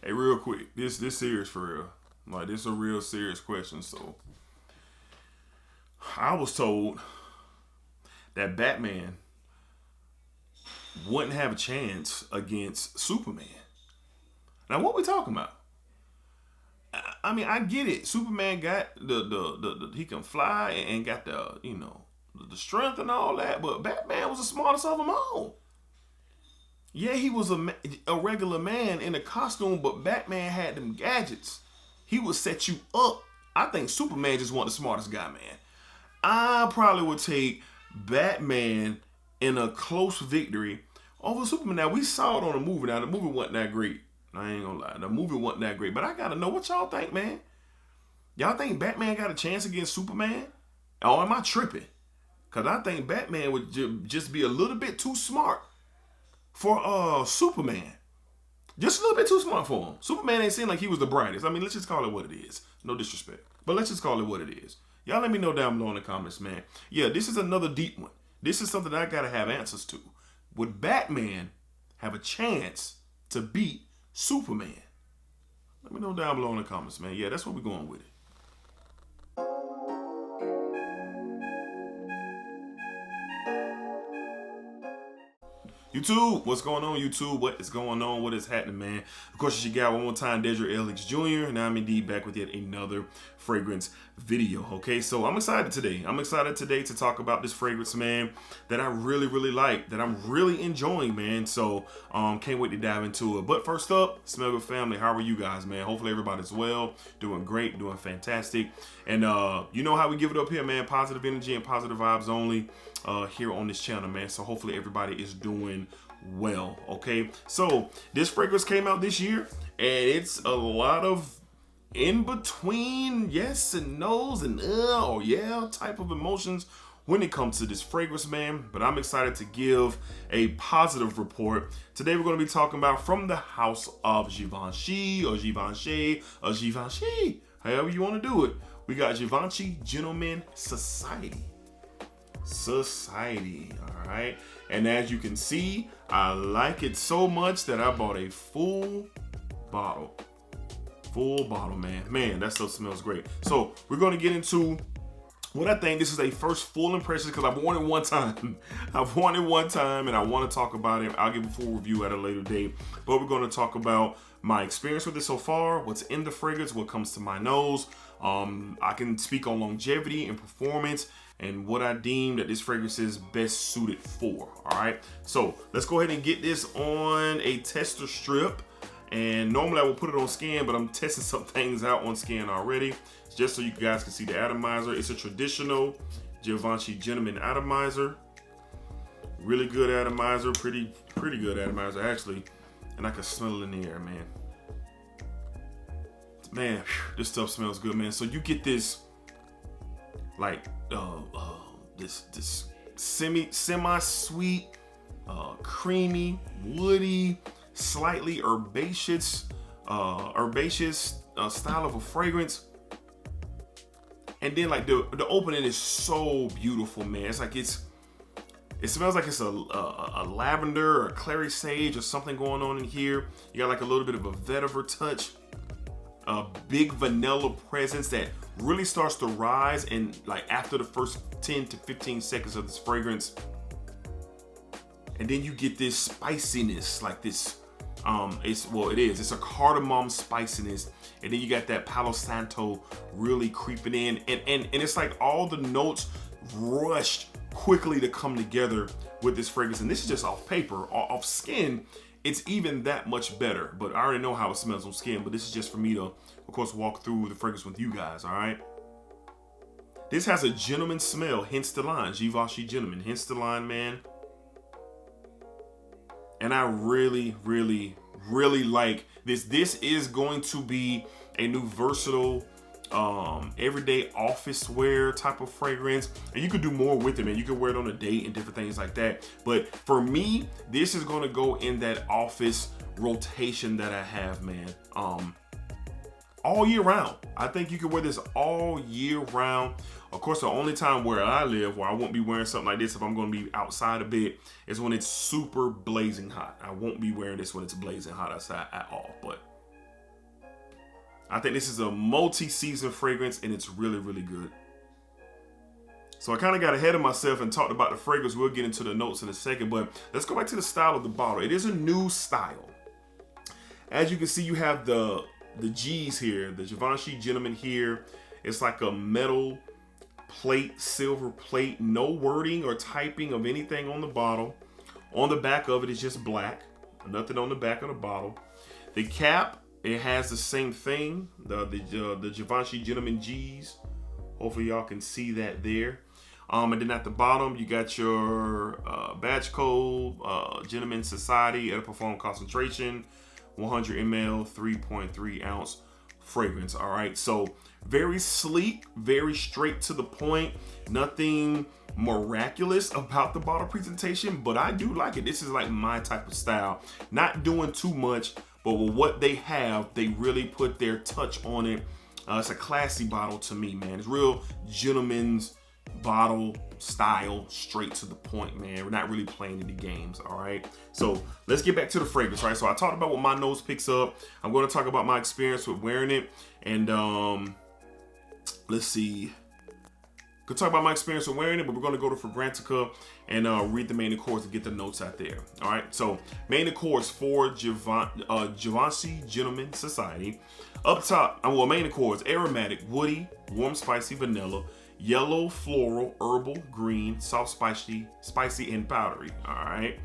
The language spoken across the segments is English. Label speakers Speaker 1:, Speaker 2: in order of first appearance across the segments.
Speaker 1: Hey, real quick, this serious for real. Like this is a real serious question. So I was told that Batman wouldn't have a chance against Superman. Now what we talking about? I mean, I get it. Superman got the he can fly and got the the strength and all that, but Batman was the smartest of them all. Yeah, he was a regular man in a costume, but Batman had them gadgets. He would set you up. I think Superman just wasn't the smartest guy, man. I probably would take Batman in a close victory over Superman. Now we saw it on the movie. Now the movie wasn't that great. I ain't gonna lie, the movie wasn't that great. But I gotta know what y'all think, man. Y'all think Batman got a chance against Superman? Or am I tripping? Cause I think Batman would just be a little bit too smart for Superman. Just a little bit too smart for him. Superman ain't seem like he was the brightest. I mean, let's just call it what it is. No disrespect. But let's just call it what it is. Y'all let me know down below in the comments, man. Yeah, this is another deep one. This is something I gotta have answers to. Would Batman have a chance to beat Superman? Let me know down below in the comments, man. Yeah, that's what we're going with it. YouTube, what's going on, YouTube? What is going on? What is happening, man? Of course, it's your guy one more time, Desiree Elix Jr., and I'm indeed back with yet another fragrance video. Okay, so I'm excited today. I'm excited today to talk about this fragrance, man, that I really, really like, that I'm really enjoying, man. So, can't wait to dive into it. But first up, Smell Good family, how are you guys, man? Hopefully everybody's well, doing great, doing fantastic. And you know how we give it up here, man. Positive energy and positive vibes only here on this channel, man. So hopefully everybody is doing well. Okay, so this fragrance came out this year, and it's a lot of in between yes and no's and or yeah type of emotions when it comes to this fragrance, man. But I'm excited to give a positive report. Today we're going to be talking about from the house of Givenchy or Givenchy or Givenchy, however you want to do it. We got Givenchy Gentleman Society. All right, and as you can see, I like it so much that I bought a full bottle, man. That stuff smells great. So we're going to get into what I think. This is a first full impression because I've worn it one time. I've worn it one time and I want to talk about it. I'll give a full review at a later date, but we're going to talk about my experience with it so far, what's in the fragrance, what comes to my nose. I can speak on longevity and performance and what I deem that this fragrance is best suited for. All right, so let's go ahead and get this on a tester strip. And normally I will put it on skin, but I'm testing some things out on skin already, just so you guys can see the atomizer. It's a traditional Givenchy Gentleman atomizer. Really good atomizer, pretty good atomizer actually. And I can smell it in the air, man. Man, this stuff smells good, man. So you get this like this semi-sweet, creamy, woody, slightly herbaceous style of a fragrance. And then like the opening is so beautiful, man. It's like it smells like it's a lavender or a clary sage or something going on in here. You got like a little bit of a vetiver touch, a big vanilla presence that really starts to rise and like after the first 10 to 15 seconds of this fragrance. And then you get this spiciness, like this it's a cardamom spiciness, and then you got that Palo Santo really creeping in, and it's like all the notes rushed quickly to come together with this fragrance. And this is just off paper. Off skin, it's even that much better, but I already know how it smells on skin. But this is just for me to, of course, walk through the fragrance with you guys. All right, this has a gentleman smell, hence the line, Givenchy Gentleman, hence the line, man. And I really, really, really like this. This is going to be a new versatile, everyday office wear type of fragrance. And you could do more with it, man. You could wear it on a date and different things like that. But for me, this is going to go in that office rotation that I have, man. All year round. I think you can wear this all year round. Of course, the only time where I live where I won't be wearing something like this if I'm going to be outside a bit is when it's super blazing hot. I won't be wearing this when it's blazing hot outside at all. But I think this is a multi-season fragrance, and it's really, really good. So I kind of got ahead of myself and talked about the fragrance. We'll get into the notes in a second, but let's go back to the style of the bottle. It is a new style. As you can see, you have the G's here, the Givenchy Gentleman here. It's like a metal plate, silver plate, no wording or typing of anything on the bottle. On the back of it is just black, nothing on the back of the bottle. The cap, it has the same thing, the Givenchy Gentleman G's. Hopefully y'all can see that there. And then at the bottom, you got your badge code, Gentleman Society, at a perform concentration, 100 ml, 3.3 ounce fragrance. All right, so very sleek, very straight to the point. Nothing miraculous about the bottle presentation, but I do like it. This is like my type of style. Not doing too much, but with what they have, they really put their touch on it. It's a classy bottle to me, man. It's real gentleman's bottle style, straight to the point, man. We're not really playing any games. All right, so let's get back to the fragrance. Right, so I talked about what my nose picks up. I'm going to talk about my experience with wearing it, and let's see, could talk about my experience with wearing it, but we're going to go to Fragrantica and read the main accords and get the notes out there. All right, so main accords for Givenchy Gentleman Society. Up top, main accords: aromatic, woody, warm, spicy, vanilla, yellow, floral, herbal, green, soft, spicy, and powdery. All right.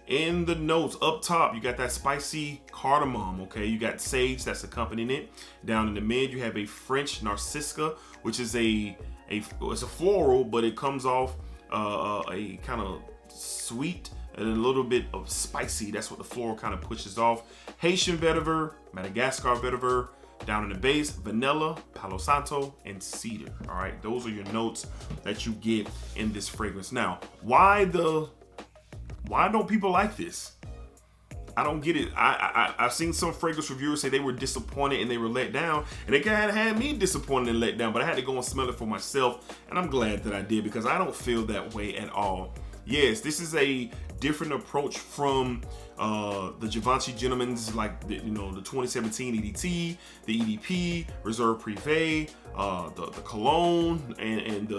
Speaker 1: In the notes up top, you got that spicy cardamom. Okay, you got sage that's accompanying it. Down in the mid, you have a French Narcisca, which is it's a floral, but it comes off a kind of sweet and a little bit of spicy. That's what the floral kind of pushes off. Haitian vetiver, Madagascar vetiver. Down in the base, vanilla, Palo Santo, and cedar. All right, those are your notes that you get in this fragrance. Now, why don't people like this? I don't get it. I've seen some fragrance reviewers say they were disappointed and they were let down, and it kind of had me disappointed and let down, but I had to go and smell it for myself, and I'm glad that I did, because I don't feel that way at all. Yes, this is a different approach from the Givenchy Gentleman's, like the 2017 EDT, the EDP, Reserve Privé, the Cologne, and the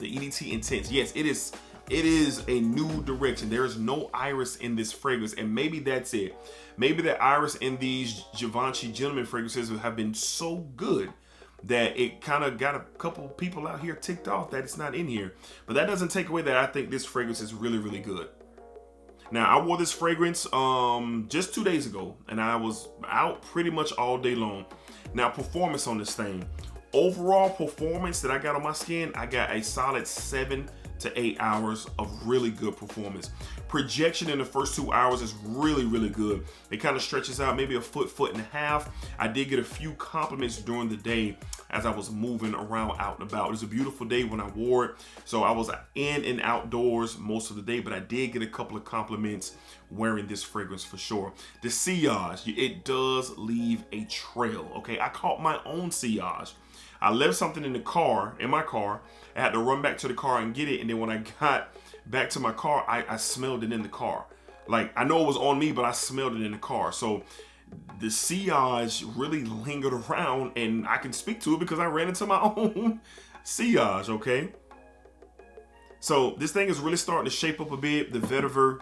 Speaker 1: EDT Intense. Yes, it is a new direction. There is no iris in this fragrance, and maybe that's it. Maybe the iris in these Givenchy Gentleman fragrances have been so good that it kind of got a couple people out here ticked off that it's not in here. But that doesn't take away that I think this fragrance is really, really good. Now, I wore this fragrance just 2 days ago, and I was out pretty much all day long. Now, performance on this thing. Overall performance that I got on my skin, I got a solid 7 to 8 hours of really good performance. Projection in the first 2 hours is really, really good. It kind of stretches out maybe a foot and a half. I did get a few compliments during the day as I was moving around out and about. It was a beautiful day when I wore it, so I was in and outdoors most of the day, but I did get a couple of compliments wearing this fragrance for sure. The sillage, it does leave a trail, okay? I caught my own sillage. I left something in my car. I had to run back to the car and get it, and then when I got back to my car, I smelled it in the car. Like, I know it was on me, but I smelled it in the car. So the sillage really lingered around, and I can speak to it because I ran into my own sillage, okay? So this thing is really starting to shape up a bit. The vetiver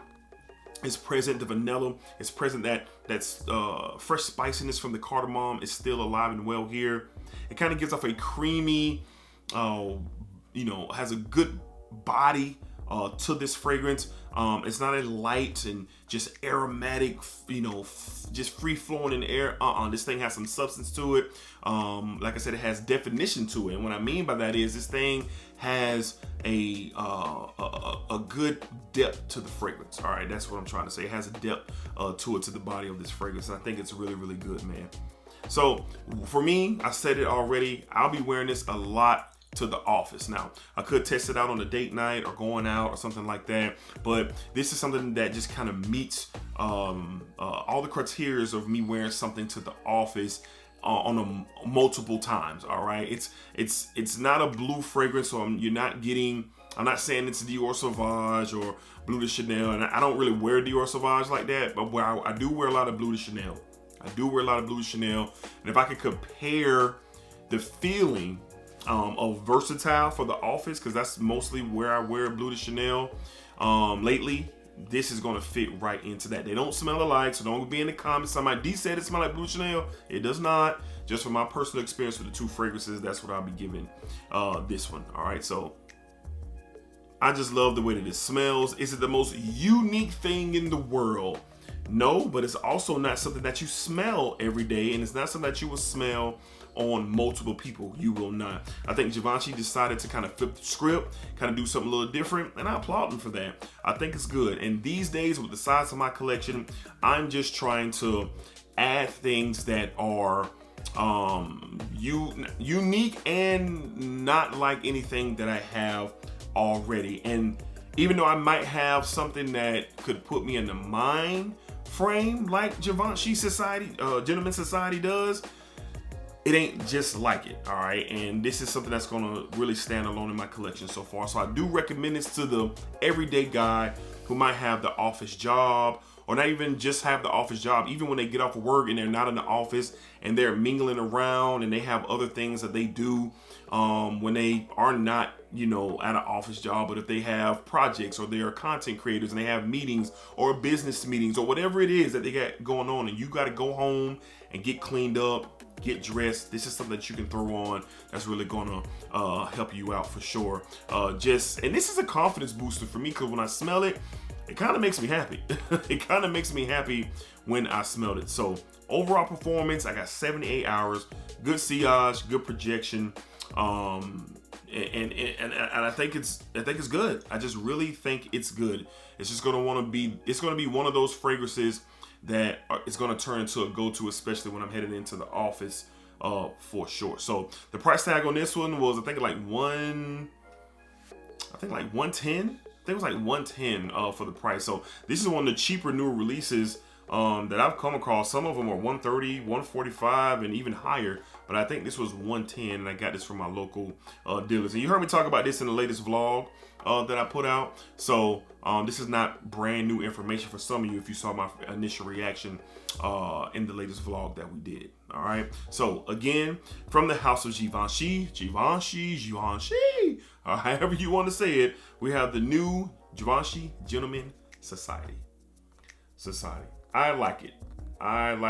Speaker 1: is present, the vanilla is present, that's fresh spiciness from the cardamom is still alive and well here. It kind of gives off a creamy, has a good body to this fragrance. It's not a light and just aromatic, just free flowing in the air. This thing has some substance to it. Like I said, it has definition to it. And what I mean by that is this thing has a good depth to the fragrance. All right, that's what I'm trying to say. It has a depth to it, to the body of this fragrance. And I think it's really, really good, man. So for me, I said it already, I'll be wearing this a lot to the office. Now, I could test it out on a date night or going out or something like that, but this is something that just kind of meets all the criteria of me wearing something to the office on multiple times. All right, it's not a blue fragrance, so I'm not saying it's Dior Sauvage or Bleu de Chanel, and I don't really wear Dior Sauvage like that, but I do wear a lot of Bleu de Chanel. I do wear a lot of Blue de Chanel, and if I could compare the feeling of versatile for the office, because that's mostly where I wear Blue de Chanel lately, this is going to fit right into that. They don't smell alike, so don't be in the comments. Somebody D said it smell like Blue de Chanel. It does not. Just from my personal experience with the two fragrances, that's what I'll be giving this one. All right, so I just love the way that it smells. Is it the most unique thing in the world? No, but it's also not something that you smell every day, and it's not something that you will smell on multiple people. You will not. I think Givenchy decided to kind of flip the script, kind of do something a little different, and I applaud them for that. I think it's good. And these days, with the size of my collection, I'm just trying to add things that are unique and not like anything that I have already. And even though I might have something that could put me in the mind frame like Givenchy Society, Gentleman Society does, it ain't just like it. All right, and this is something that's gonna really stand alone in my collection so far. So I do recommend this to the everyday guy who might have the office job, or not even just have the office job, even when they get off of work and they're not in the office and they're mingling around and they have other things that they do when they are not, you know, at an office job, but if they have projects or they are content creators and they have meetings or business meetings or whatever it is that they got going on, and you got to go home and get cleaned up, get dressed, this is something that you can throw on that's really gonna help you out for sure. And this is a confidence booster for me, because when I smell it, it kind of makes me happy. It kind of makes me happy when I smelled it. So overall performance, I got 78 hours, good sillage, good projection, and I think it's good. I just really think it's good. It's just gonna be one of those fragrances that it's gonna turn into a go-to, especially when I'm headed into the office for sure. So the price tag on this one was, I think like 110. I think it was like 110 for the price. So this is one of the cheaper newer releases that I've come across. Some of them are 130, 145, and even higher. But I think this was 110, and I got this from my local dealers. And you heard me talk about this in the latest vlog that I put out. So this is not brand new information for some of you if you saw my initial reaction in the latest vlog that we did. All right. So again, from the house of Givenchy, however you want to say it, we have the new Givenchy Gentleman Society. I like it. I'm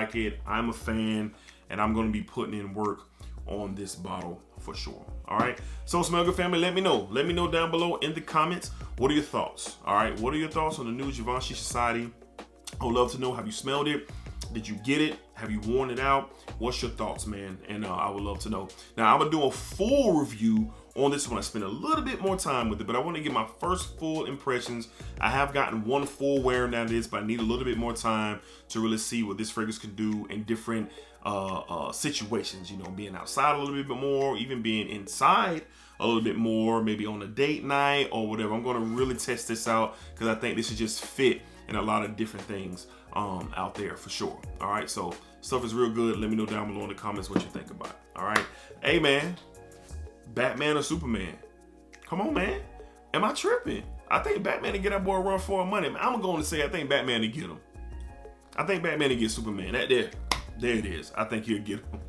Speaker 1: a fan, and I'm going to be putting in work on this bottle for sure. All right. So Smell Good family, let me know down below in the comments. What are your thoughts? All right. What are your thoughts on the new Givenchy Society? I would love to know. Have you smelled it? Did you get it? Have you worn it out? What's your thoughts, man? And I would love to know. Now, I'm going to do a full review on this one. I spent a little bit more time with it, but I want to get my first full impressions. I have gotten one full wear now this, but I need a little bit more time to really see what this fragrance can do in different situations. You know, being outside a little bit more, even being inside a little bit more, maybe on a date night or whatever. I'm going to really test this out, because I think this should just fit in a lot of different things out there for sure. All right, so stuff is real good. Let me know down below in the comments what you think about it. All right, hey man, Batman or Superman? Come on, man. Am I tripping? I think Batman to get that boy a run for money. I'm going to say I think Batman to get him. I think Batman to get Superman. There it is. I think he'll get him.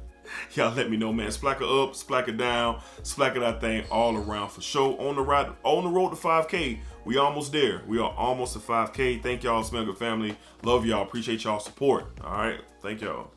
Speaker 1: Y'all let me know, man. Splacker up, splacker down, splacker that thing all around for sure. On the road to 5K. We almost there. We are almost to 5K. Thank y'all, Smell Good family. Love y'all. Appreciate y'all support. All right. Thank y'all.